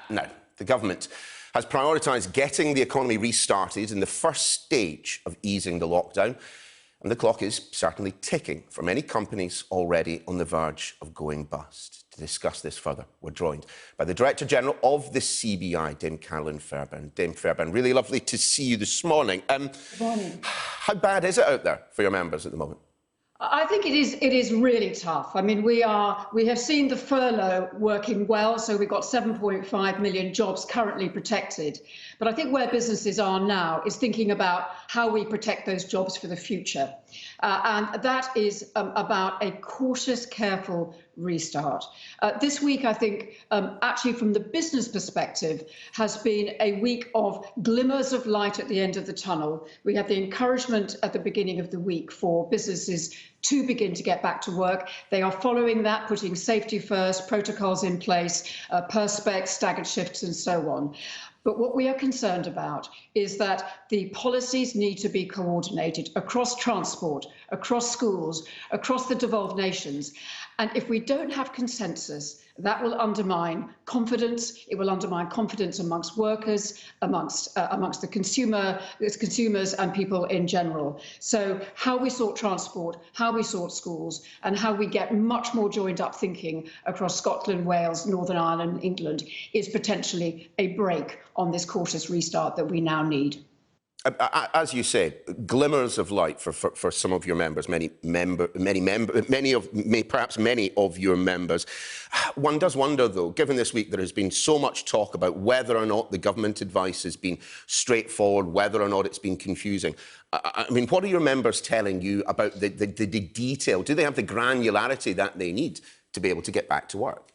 Now, the government has prioritised getting the economy restarted in the first stage of easing the lockdown, and the clock is certainly ticking for many companies already on the verge of going bust. To discuss this further, we're joined by the Director General of the CBI, Dame Carolyn Fairbairn. Dame Fairbairn, really lovely to see you this morning. Good morning. How bad is it out there for your members at the moment? I think it is really tough. I mean, we have seen the furlough working well, so we've got 7.5 million jobs currently protected. But I think where businesses are now is thinking about how we protect those jobs for the future. And that is about a cautious, careful restart. This week, I think, actually from the business perspective, has been a week of glimmers of light at the end of the tunnel. We had the encouragement at the beginning of the week for businesses to begin to get back to work. They are following that, putting safety first, protocols in place, perspex, staggered shifts and so on. But what we are concerned about is that the policies need to be coordinated across transport, across schools, across the devolved nations. And if we don't have consensus, that will undermine confidence. It will undermine confidence amongst workers, amongst the consumers and people in general. So how we sort transport, how we sort schools, and how we get much more joined up thinking across Scotland, Wales, Northern Ireland, and England is potentially a break on this cautious restart that we now need. As you say, glimmers of light for some of your members, perhaps many of your members. One does wonder, though, given this week there has been so much talk about whether or not the government advice has been straightforward, whether or not it's been confusing. I mean, what are your members telling you about the detail? Do they have the granularity that they need to be able to get back to work?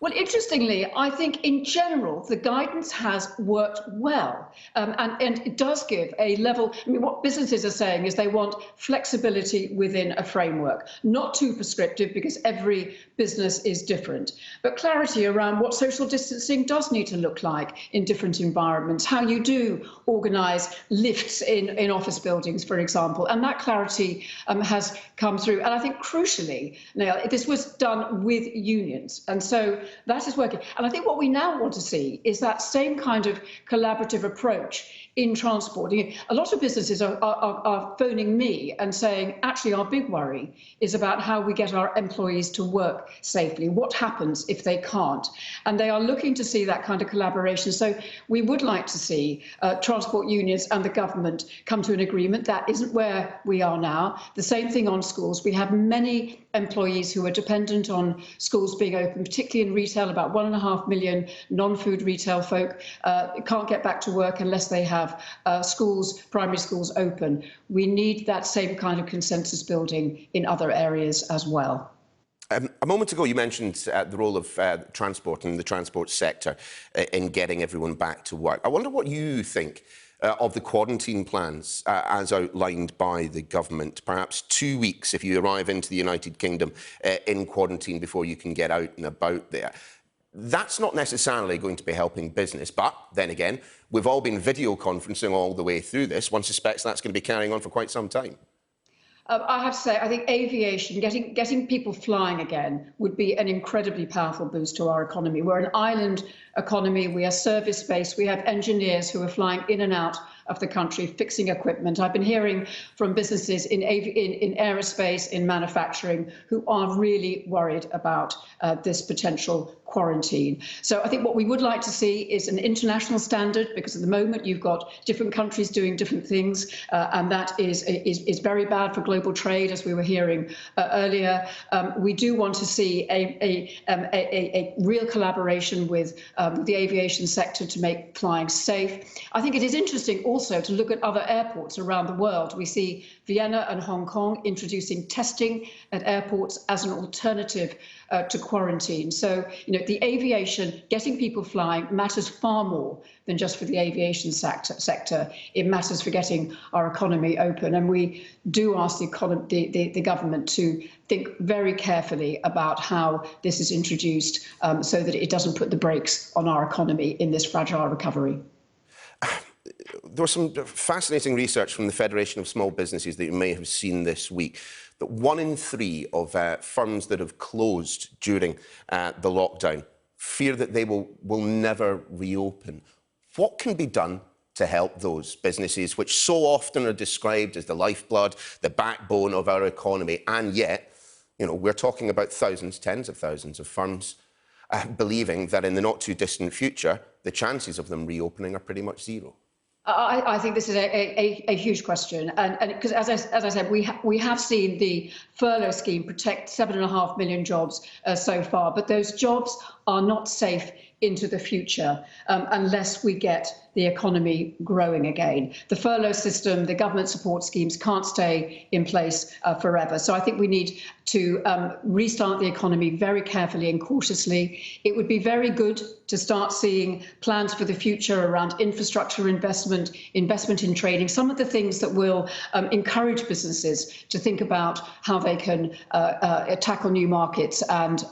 Well, interestingly, I think in general, the guidance has worked well and it does give a level. I mean, what businesses are saying is they want flexibility within a framework, not too prescriptive because every business is different, but clarity around what social distancing does need to look like in different environments, how you do organise lifts in office buildings, for example. And that clarity has come through. And I think crucially, now, this was done with unions. And so that is working. And I think what we now want to see is that same kind of collaborative approach in transport. A lot of businesses are phoning me and saying, actually, our big worry is about how we get our employees to work safely. What happens if they can't? And they are looking to see that kind of collaboration. So we would like to see transport unions and the government come to an agreement. That isn't where we are now. The same thing on schools. We have many employees who are dependent on schools being open, particularly in retail. About 1.5 million non-food retail folk can't get back to work unless they have schools, primary schools open. We need that same kind of consensus building in other areas as well. A moment ago, you mentioned the role of transport and the transport sector in getting everyone back to work. I wonder what you think of the quarantine plans as outlined by the government. Perhaps 2 weeks if you arrive into the United Kingdom in quarantine before you can get out and about there. That's not necessarily going to be helping business, but then again, we've all been video conferencing all the way through this. One suspects that's going to be carrying on for quite some time. I have to say, I think aviation, getting people flying again would be an incredibly powerful boost to our economy. We're an island economy, we are service-based, we have engineers who are flying in and out of the country, fixing equipment. I've been hearing from businesses in aerospace, in manufacturing, who are really worried about this potential quarantine. So I think what we would like to see is an international standard, because at the moment you've got different countries doing different things, and that is very bad for global trade, as we were hearing earlier. We do want to see a real collaboration with the aviation sector to make flying safe. I think it is interesting also to look at other airports around the world. We see Vienna and Hong Kong introducing testing at airports as an alternative to quarantine. So, the aviation, getting people flying, matters far more than just for the aviation sector. It matters for getting our economy open. And we do ask the government to think very carefully about how this is introduced so that it doesn't put the brakes on our economy in this fragile recovery. There was some fascinating research from the Federation of Small Businesses that you may have seen this week, that 1 in 3 of firms that have closed during the lockdown fear that they will never reopen. What can be done to help those businesses, which so often are described as the lifeblood, the backbone of our economy, and yet, you know, we're talking about thousands, tens of thousands of firms believing that in the not-too-distant future, the chances of them reopening are pretty much zero? I think this is a huge question, and because as I said, we have seen the furlough scheme protect 7.5 million jobs so far, but those jobs are not safe into the future unless we get the economy growing again. The furlough system, the government support schemes can't stay in place forever. So I think we need to restart the economy very carefully and cautiously. It would be very good to start seeing plans for the future around infrastructure investment, investment in trading, some of the things that will encourage businesses to think about how they can tackle new markets and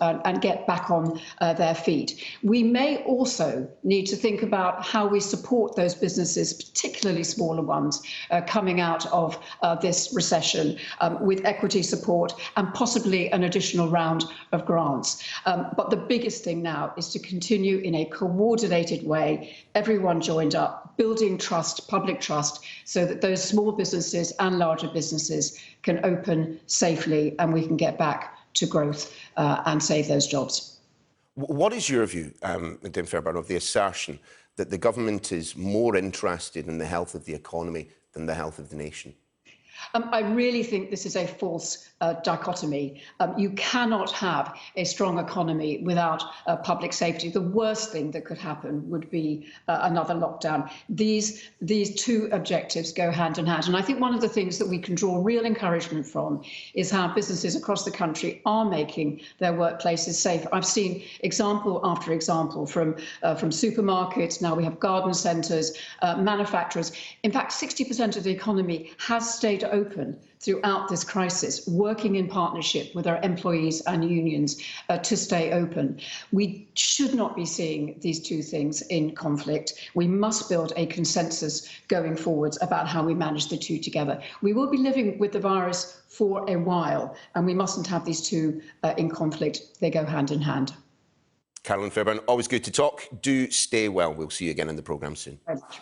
get back on their feet. We may also need to think about how we support those businesses, particularly smaller ones, coming out of this recession with equity support and possibly an additional round of grants. But the biggest thing now is to continue in a coordinated way, everyone joined up, building trust, public trust, so that those small businesses and larger businesses can open safely and we can get back to growth and save those jobs. What is your view, Dame Fairbairn, of the assertion that the government is more interested in the health of the economy than the health of the nation? I really think this is a false dichotomy. You cannot have a strong economy without public safety. The worst thing that could happen would be another lockdown. These two objectives go hand in hand. And I think one of the things that we can draw real encouragement from is how businesses across the country are making their workplaces safe. I've seen example after example from supermarkets. Now we have garden centres, manufacturers. In fact, 60% of the economy has stayed open throughout this crisis, working in partnership with our employees and unions to stay open. We should not be seeing these two things in conflict. We must build a consensus going forwards about how we manage the two together. We will be living with the virus for a while, and we mustn't have these two in conflict. They go hand in hand. Carolyn Fairbairn, always good to talk. Do stay well. We'll see you again in the programme soon. Very much.